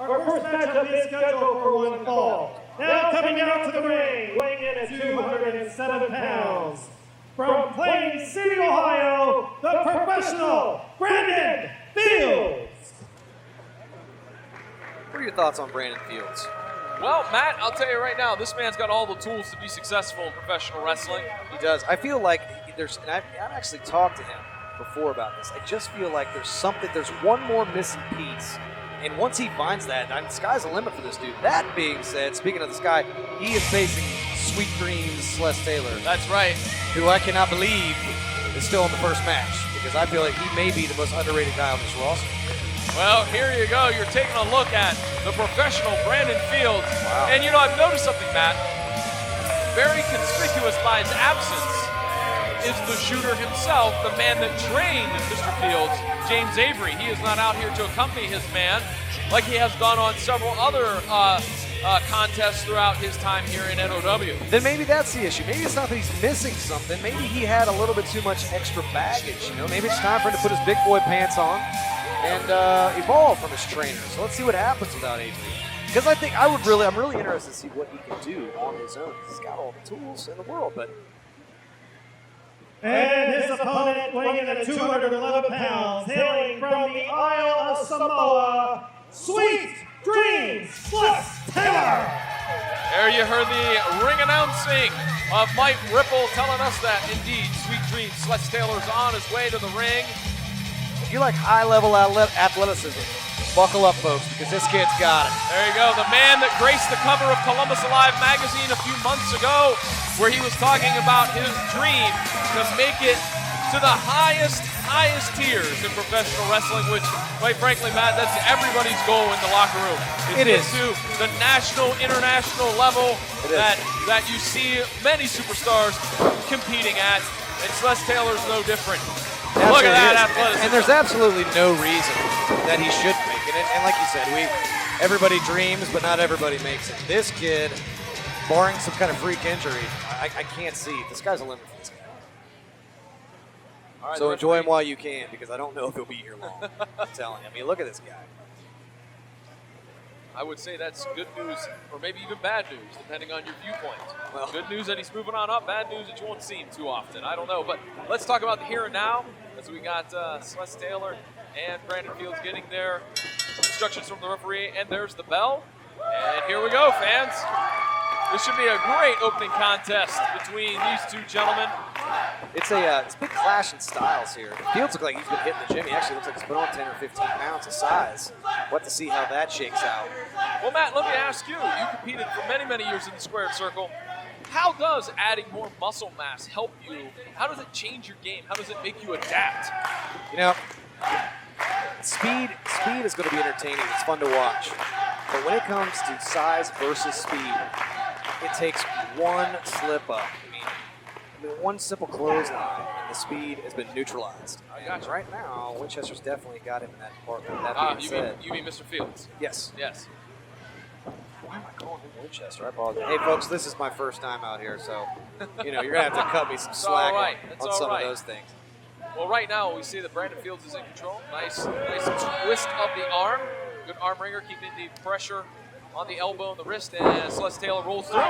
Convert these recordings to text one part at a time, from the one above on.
Our first matchup is scheduled for one fall. Now coming out to the ring, weighing in at 207 pounds. From Plain City, Ohio, the professional Brandon Fields. What are your thoughts on Brandon Fields? Well, Matt, I'll tell you right now, this man's got all the tools to be successful in professional wrestling. He does. I feel like there's, and I've actually talked to him before about this. I just feel like there's one more missing piece. And once he finds that, the sky's the limit for this dude. That being said, speaking of the sky, he is facing Sweet Dreams Sless Taylor. That's right. Who I cannot believe is still in the first match, because I feel like he may be the most underrated guy on this roster. Well, here you go. You're taking a look at the professional Brandon Fields. Wow. And, I've noticed something, Matt. Very conspicuous by his absence is the shooter himself, the man that trained Mr. Fields, James Avery. He is not out here to accompany his man like he has done on several other contests throughout his time here in NOW. Then maybe that's the issue. Maybe it's not that he's missing something. Maybe he had a little bit too much extra baggage. Maybe it's time for him to put his big boy pants on and evolve from his trainer. So let's see what happens without Avery. Because I'm really interested to see what he can do on his own. He's got all the tools in the world, but. And his opponent, weighing in at 211 pounds, hailing from the Isle of Samoa, Sweet Dreams Sless Taylor. There you heard the ring announcing of Mike Ripple telling us that, indeed, Sweet Dreams Sless Taylor's on his way to the ring. If you like high-level athleticism, buckle up, folks, because this kid's got it. There you go, the man that graced the cover of Columbus Alive magazine a few months ago, where he was talking about his dream to make it to the highest tiers in professional wrestling, which, quite frankly, Matt, that's everybody's goal in the locker room. It is. To the national, international level that you see many superstars competing at, and Sless Taylor's no different. Look at that athleticism. And there's absolutely no reason that he shouldn't make it. And like you said, everybody dreams, but not everybody makes it. This kid, barring some kind of freak injury, I can't see. The sky's the limit for this guy. Right, so enjoy him while you can, because I don't know if he'll be here long. I'm telling you. I mean, look at this guy. I would say that's good news, or maybe even bad news, depending on your viewpoint. Well, good news that he's moving on up, bad news that you won't see him too often. I don't know, but let's talk about the here and now, as we got Sless Taylor and Brandon Fields getting their instructions from the referee, and there's the bell. And here we go, fans. This should be a great opening contest between these two gentlemen. It's a big clash in styles here. Fields looks like he's been hitting the gym. He actually looks like he's put on 10 or 15 pounds of size. We'll have to see how that shakes out. Well, Matt, let me ask you. You competed for many, many years in the squared circle. How does adding more muscle mass help you? How does it change your game? How does it make you adapt? Speed is going to be entertaining. It's fun to watch. But when it comes to size versus speed, it takes one slip up. I mean, one simple clothesline, and the speed has been neutralized. I got you. Right now, Winchester's definitely got him in that department. You mean Mr. Fields? Yes. Yes. Why am I calling him Winchester? I apologize. Hey, folks, this is my first time out here, so you're going to have to cut me some slack on some of those things. Well, right now we see that Brandon Fields is in control. Nice twist of the arm. Good arm wringer, keeping the pressure on the elbow and the wrist, and Sless Taylor rolls through.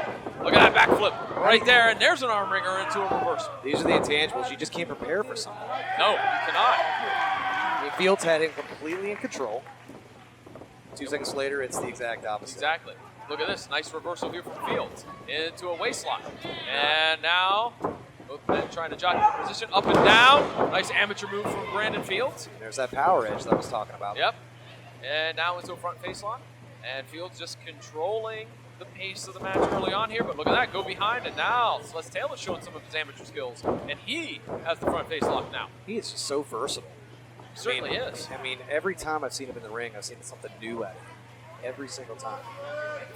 Look at that backflip right there, and there's an arm wringer into a reversal. These are the intangibles. You just can't prepare for something. No, you cannot. Fields had him completely in control. 2 seconds later, it's the exact opposite. Exactly. Look at this. Nice reversal here from Fields into a waistlock. And now, both men trying to jockey for position. Up and down. Nice amateur move from Brandon Fields. There's that power edge that I was talking about. Yep. And now into a front face lock. And Fields just controlling the pace of the match early on here. But look at that. Go behind. And now Sless Taylor showing some of his amateur skills. And he has the front face lock now. He is just so versatile. Certainly is. I mean, every time I've seen him in the ring, I've seen something new at him. Every single time.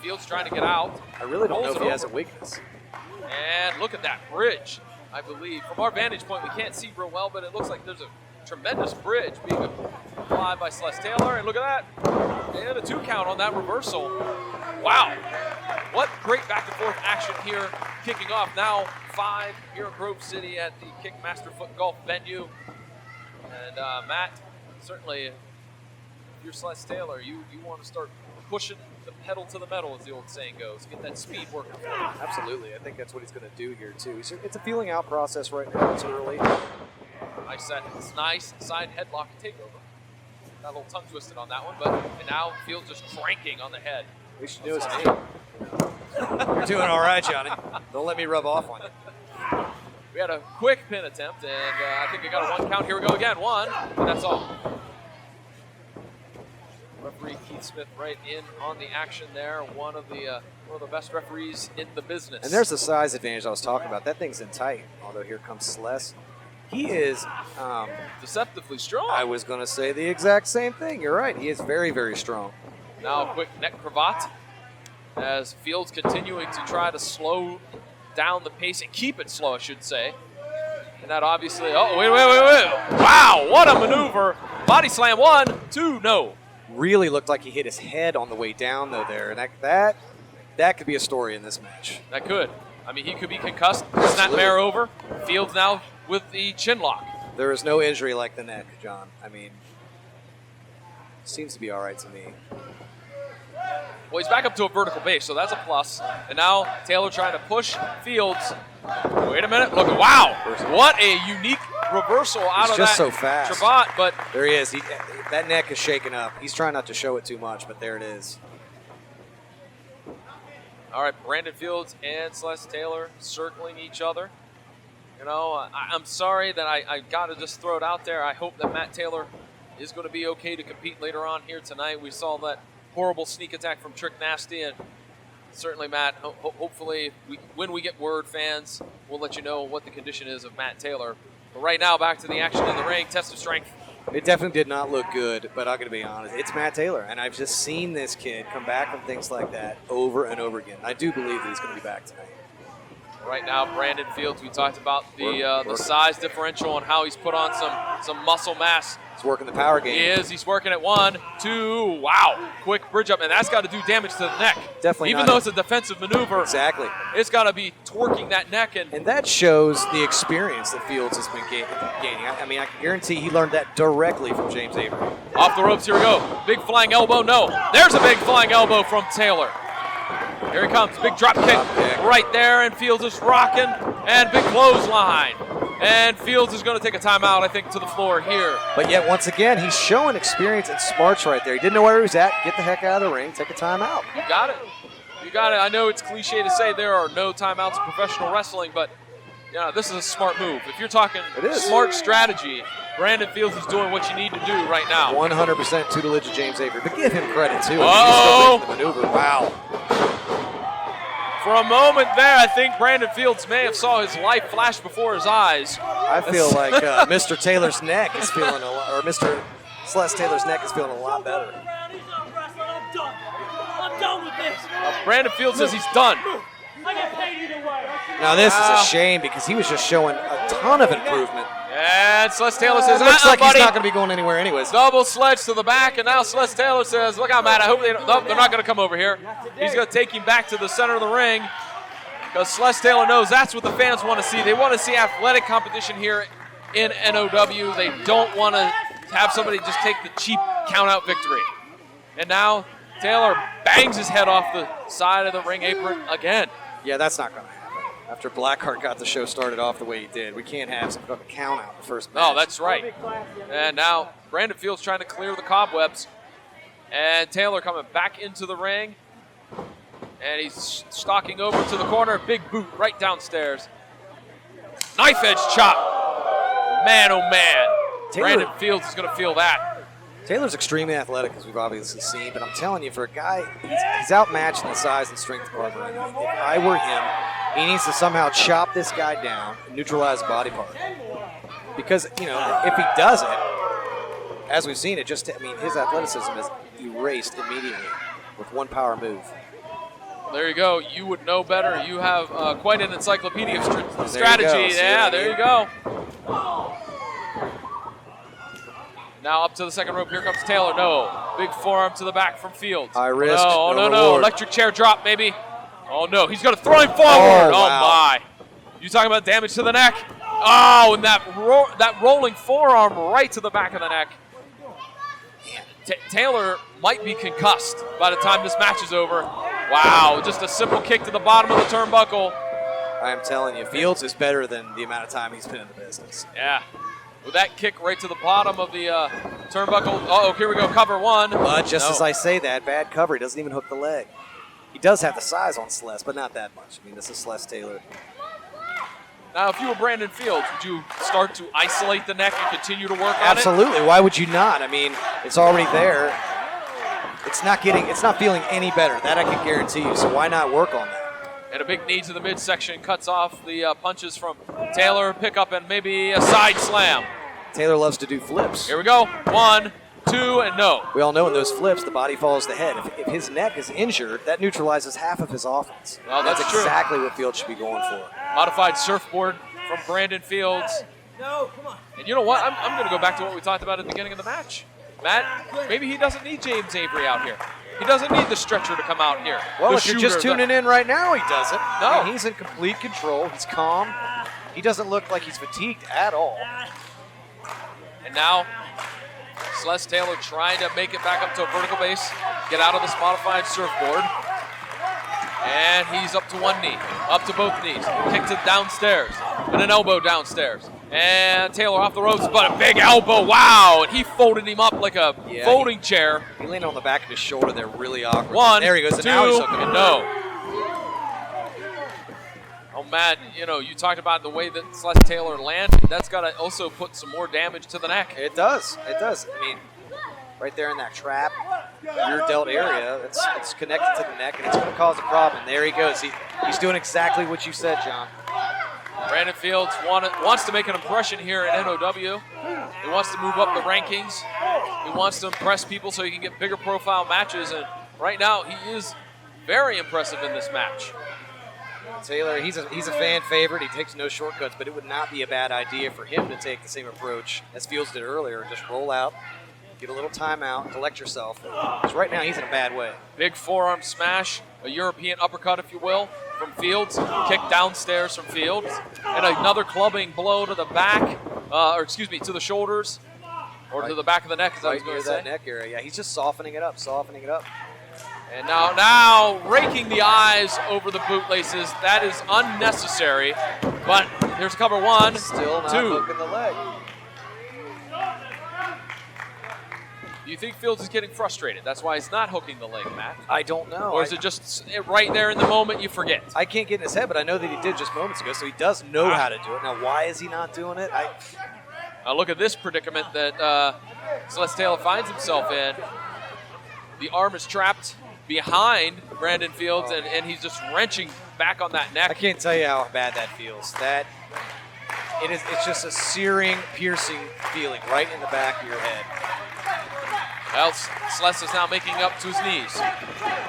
Fields trying to get out. I really don't know if he has a weakness. And look at that bridge, I believe. From our vantage point, we can't see real well, but it looks like there's a tremendous bridge being applied by Sless Taylor. And look at that. And a 2 count on that reversal. Wow. What great back and forth action here, kicking off now 5 here in Grove City at the Kickmaster Foot Golf venue. And Matt, certainly, if you're Sless Taylor, you want to start pushing the pedal to the metal, as the old saying goes. Get that speed working. Absolutely. I think that's what he's going to do here, too. It's a feeling out process right now. It's early. Nice side headlock takeover. Got a little tongue twisted on that one, but now Fields just cranking on the head. We should do his name. You're doing all right, Johnny. Don't let me rub off on you. We had a quick pin attempt, and I think we got a 1 count. Here we go again. 1, and that's all. Referee Keith Smith right in on the action there. One of the best referees in the business. And there's the size advantage I was talking about. That thing's in tight. Although here comes Sless. He is deceptively strong. I was going to say the exact same thing. You're right. He is very, very strong. Now a quick neck cravat as Fields continuing to try to slow down the pace and keep it slow, I should say. And that obviously, oh, wait. Wow, what a maneuver. Body slam, 1, 2, no. Really looked like he hit his head on the way down, though, there. And that could be a story in this match. That could. I mean, he could be concussed, snap mare over. Fields now with the chin lock. There is no injury like the neck, John. I mean, seems to be all right to me. Well, he's back up to a vertical base, so that's a plus. And now Taylor trying to push Fields. Wait a minute. Look, wow. What a unique reversal out of that. Just so fast. Cravat, but there he is. That neck is shaking up. He's trying not to show it too much, but there it is. All right, Brandon Fields and Sless Taylor circling each other. You know, I'm sorry that I got to just throw it out there. I hope that Matt Taylor is going to be okay to compete later on here tonight. We saw that horrible sneak attack from Trick Nasty, and certainly, Matt, hopefully when we get word, fans, we'll let you know what the condition is of Matt Taylor. But right now, back to the action in the ring, test of strength. It definitely did not look good, but I'm going to be honest. It's Matt Taylor, and I've just seen this kid come back from things like that over and over again. I do believe that he's going to be back tonight. Right now, Brandon Fields, we talked about the size differential and how he's put on some muscle mass. He's working the power game. He is. He's working at 1, 2. Wow. Quick bridge up, and that's got to do damage to the neck. Definitely Even though it's a defensive maneuver. Exactly. It's got to be torquing that neck. And that shows the experience that Fields has been gaining. I mean, I can guarantee he learned that directly from James Avery. Off the ropes, here we go. Big flying elbow. No. There's a big flying elbow from Taylor. Here he comes, big drop kick right there, and Fields is rocking, and big clothesline. And Fields is going to take a timeout, I think, to the floor here. But yet, once again, he's showing experience and smarts right there. He didn't know where he was at. Get the heck out of the ring. Take a timeout. You got it. You got it. I know it's cliche to say there are no timeouts in professional wrestling, but this is a smart move. If you're talking smart strategy, Brandon Fields is doing what you need to do right now. 100% tutelage of James Avery. But give him credit, too. Oh! The maneuver. Wow. For a moment there, I think Brandon Fields may have saw his life flash before his eyes. I feel like Mr. Taylor's neck is feeling a lot, or Mr. Sless Taylor's neck is feeling a lot better. I'm done with this. Brandon Fields says he's done. I get paid either way. Now this is a shame because he was just showing a ton of improvement. And Sless Taylor says, looks like buddy. He's not going to be going anywhere anyways. Double sledge to the back, and now Sless Taylor says, look out, Matt, I hope they're not going to come over here. He's going to take him back to the center of the ring because Sless Taylor knows that's what the fans want to see. They want to see athletic competition here in NOW. They don't want to have somebody just take the cheap count-out victory. And now Taylor bangs his head off the side of the ring apron again. Yeah, that's not going to happen. After Blackheart got the show started off the way he did, we can't have some kind of a count out in the first match. No, that's right. And now Brandon Fields trying to clear the cobwebs. And Taylor coming back into the ring. And he's stalking over to the corner. Big boot right downstairs. Knife edge chop. Man, oh man. Brandon Fields is going to feel that. Taylor's extremely athletic, as we've obviously seen, but I'm telling you, for a guy, he's outmatched in the size and strength department. If I were him, he needs to somehow chop this guy down and neutralize the body part. Because, if he doesn't, as we've seen, his athleticism is erased immediately with one power move. There you go. You would know better. You have quite an encyclopedia of strategy. Yeah, there you go. Now up to the second rope. Here comes Taylor. No. Big forearm to the back from Fields. High risk. No. Electric chair drop, maybe. Oh, no. He's going to throw him forward. Oh, my. You talking about damage to the neck? Oh, and that rolling forearm right to the back of the neck. Taylor might be concussed by the time this match is over. Wow, just a simple kick to the bottom of the turnbuckle. I am telling you, Fields is better than the amount of time he's been in the business. Yeah. With that kick right to the bottom of the turnbuckle. Uh-oh, here we go, cover one. But just as I say that, bad cover. He doesn't even hook the leg. He does have the size on Sless, but not that much. I mean, this is Sless Taylor. Now, if you were Brandon Fields, would you start to isolate the neck and continue to work on it? Absolutely. Why would you not? I mean, it's already there. It's not feeling any better. That I can guarantee you. So why not work on that? And a big knee to the midsection cuts off the punches from Taylor. Pick up and maybe a side slam. Taylor loves to do flips. Here we go. 1, 2, and no. We all know in those flips, the body follows the head. If his neck is injured, that neutralizes half of his offense. Well, that's true. Exactly what Fields should be going for. Modified surfboard from Brandon Fields. No, come on. And you know what? I'm going to go back to what we talked about at the beginning of the match. Matt, maybe he doesn't need James Avery out here. He doesn't need the stretcher to come out here. Well, The if you're just shooter, tuning in right now, he doesn't. No. I mean, he's in complete control. He's calm. He doesn't look like he's fatigued at all. And now, Sless Taylor trying to make it back up to a vertical base, get out of this modified surfboard. And he's up to one knee, up to both knees. Kick to downstairs, and an elbow downstairs. And Taylor off the ropes, but a big elbow, wow! And he folded him up like a folding chair. He leaned on the back of his shoulder there, really awkward. 1, there he goes, and 2, now he's hooking and it. no. Oh, Matt, you talked about the way that Sless Taylor landed. That's got to also put some more damage to the neck. It does. It does. I mean, right there in that trap, rear delt area, it's connected to the neck, and it's going to cause a problem. There he goes. He's doing exactly what you said, John. Brandon Fields wants to make an impression here at NOW. He wants to move up the rankings. He wants to impress people so he can get bigger profile matches. And right now, he is very impressive in this match. Taylor, he's a fan favorite. He takes no shortcuts, but it would not be a bad idea for him to take the same approach as Fields did earlier. Just roll out, get a little timeout, collect yourself. Because right now, he's in a bad way. Big forearm smash, a European uppercut, if you will, from Fields. Kick downstairs from Fields. And another clubbing blow to the back, to the shoulders, or to the back of the neck, as I was going to say. That neck area. Yeah, he's just softening it up. And now raking the eyes over the bootlaces. That is unnecessary. But here's cover 1, Still not 2. hooking the leg. Do you think Fields is getting frustrated? That's why he's not hooking the leg, Matt. I don't know. Or is it just right there in the moment you forget? I can't get in his head, but I know that he did just moments ago, so he does know how to do it. Now, why is he not doing it? Now look at this predicament that Sless Taylor finds himself in. The arm is trapped behind Brandon Fields, and he's just wrenching back on that neck. I can't tell you how bad that feels. It's just a searing, piercing feeling right in the back of your head. Well, Sless is now making up to his knees.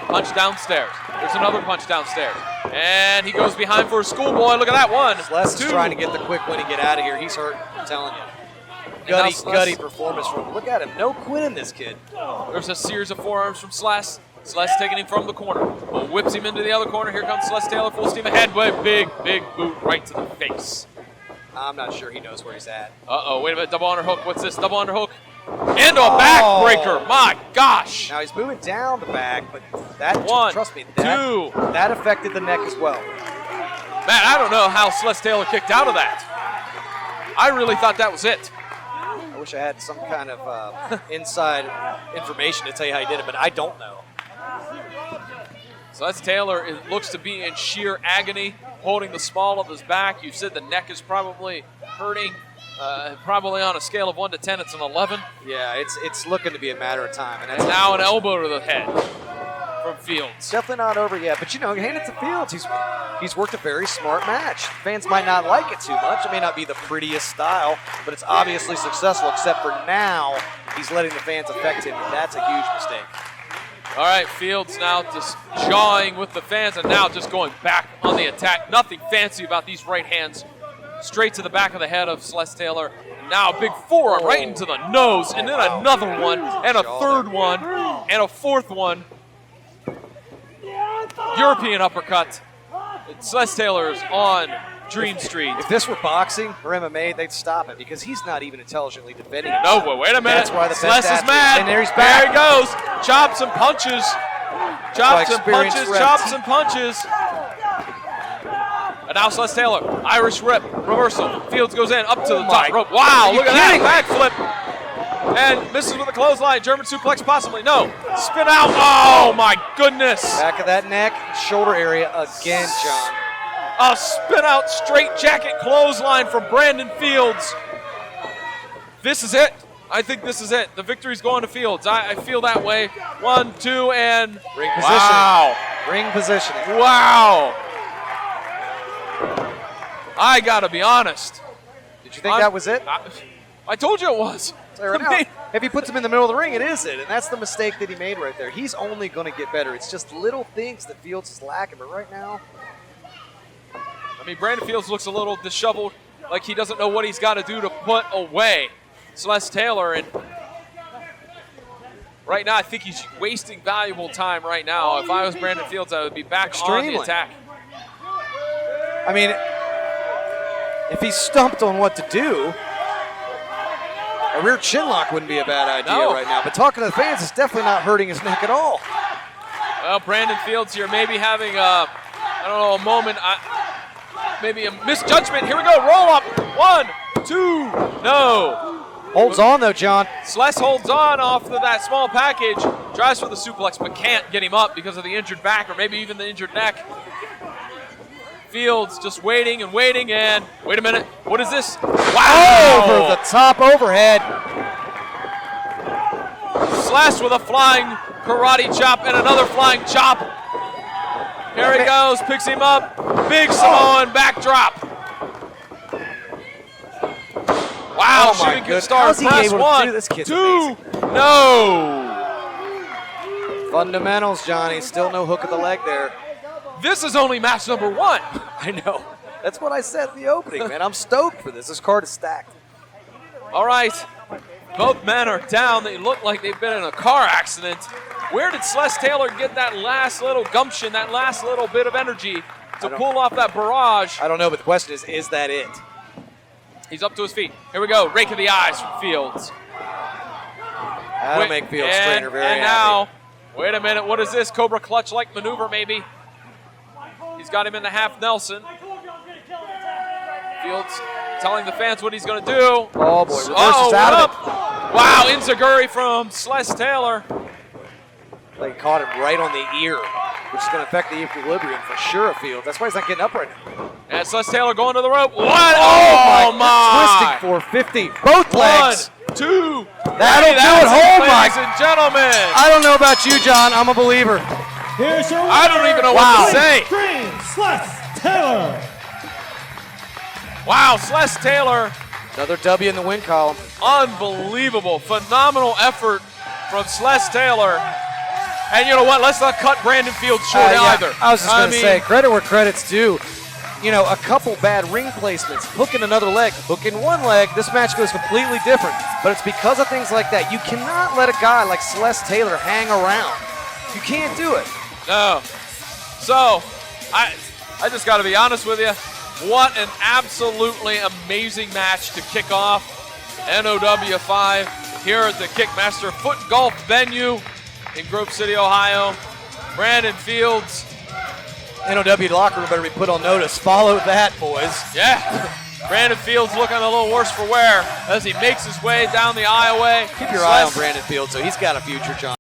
Punch downstairs. There's another punch downstairs. And he goes behind for a schoolboy. Look at that one. Sless 2. is trying to get the quick win and get out of here. He's hurt, I'm telling you. Gutty performance from him. Look at him. No quit in this kid. There's a series of forearms from Sless. Sless taking him from the corner. Whips him into the other corner. Here comes Sless Taylor, full steam ahead. Big boot right to the face. I'm not sure he knows where he's at. Uh-oh, wait a minute. Double underhook. What's this? Double underhook. Into a backbreaker. My gosh. Now he's moving down the back, but that, 1, trust me, 2. that affected the neck as well. Man, I don't know how Sless Taylor kicked out of that. I really thought that was it. I wish I had some kind of inside information to tell you how he did it, but I don't know. Sless Taylor looks to be in sheer agony, holding the small of his back. You said the neck is probably hurting. Probably on a scale of 1 to 10, it's an 11. Yeah, it's looking to be a matter of time. And that's And now an elbow to the head from Fields. It's definitely not over yet, but hand it to Fields. He's worked a very smart match. Fans might not like it too much. It may not be the prettiest style, but it's obviously successful, except for now he's letting the fans affect him, and that's a huge mistake. All right, Fields now just jawing with the fans and now just going back on the attack. Nothing fancy about these right hands. Straight to the back of the head of Sless Taylor. Now a big forearm right into the nose, and then another one, and a third one, and a fourth one. European uppercut. Sless Taylor is on Dream Street. If this were boxing or MMA, they'd stop it because he's not even intelligently defending it. No, wait a minute. That's why the Sless best is mad. and there he's back. There he goes. Chops and punches. Chops and experienced punches. rep. Chops and punches. And now Sless Taylor. Irish whip. Reversal. Fields goes in. Up to the top rope. Wow, look at that. Backflip. And misses with a clothesline. German suplex possibly. No. Spin out. Oh, my goodness. Back of that neck, shoulder area again, John. A spin out straight jacket clothesline from Brandon Fields. This is it. I think this is it. The victory's going to Fields. I feel that way. 1, 2, and Ring positioning. wow. Ring positioning. Wow. I gotta be honest. Did you think that was it? I told you it was. Right now, if he puts him in the middle of the ring, it is it. And that's the mistake that he made right there. He's only going to get better. It's just little things that Fields is lacking. But right now, I mean, Brandon Fields looks a little disheveled, like he doesn't know what he's got to do to put away Sless Taylor. And right now, I think he's wasting valuable time right now. If I was Brandon Fields, I would be back on the attack. I mean, if he's stumped on what to do, a rear chin lock wouldn't be a bad idea right now. But talking to the fans is definitely not hurting his neck at all. Well, Brandon Fields here maybe having a moment, maybe a misjudgment. Here we go, roll up. 1, 2, no. Holds on though, John. Sless holds on off of that small package, tries for the suplex, but can't get him up because of the injured back or maybe even the injured neck. Fields just waiting and waiting, and wait a minute, what is this? Wow! Over the top overhead. Sless with a flying karate chop and another flying chop. Here he goes, picks him up. Big Samoan backdrop. Wow, shooting good start. How's he Press able to 1, do this? Kid's 2, amazing. no. Fundamentals, Johnny. Still no hook of the leg there. This is only match number 1. I know. That's what I said in the opening, man. I'm stoked for this. This card is stacked. All right. Both men are down. They look like they've been in a car accident. Where did Sless Taylor get that last little gumption, that last little bit of energy to pull off that barrage? I don't know, but the question is that it? He's up to his feet. Here we go. Rake of the eyes from Fields. That'll make Fields trainer very happy. And now, wait a minute. What is this? Cobra clutch-like maneuver, maybe? He's got him in the half Nelson. Fields telling the fans what he's going to do. Oh, boy. Reverses out of it. Wow, Inzaguri from Sless Taylor. Like caught him right on the ear, which is going to affect the equilibrium for sure of Fields. That's why he's not getting up right now. And Sless Taylor going to the rope. What? Oh my. Twisting 450. Both legs. 1, 2. That'll do it. Oh, my. Ladies and gentlemen. I don't know about you, John. I'm a believer. Here's your I don't even know what to say. Green, Sless Taylor. Wow, Sless Taylor. Another W in the win column. Unbelievable. Phenomenal effort from Sless Taylor. And you know what? Let's not cut Brandon Fields short either. I was just going to say, credit where credit's due. You know, a couple bad ring placements, hooking another leg, hooking one leg, this match goes completely different. But it's because of things like that. You cannot let a guy like Sless Taylor hang around. You can't do it. No. So, I just got to be honest with you. What an absolutely amazing match to kick off NOW 5 here at the Kickmaster Foot Golf venue in Grove City, Ohio. Brandon Fields. NOW locker room better be put on notice. Follow that, boys. Yeah. Brandon Fields looking a little worse for wear as he makes his way down the aisleway. Keep your eye on Brandon Fields, so he's got a future, John.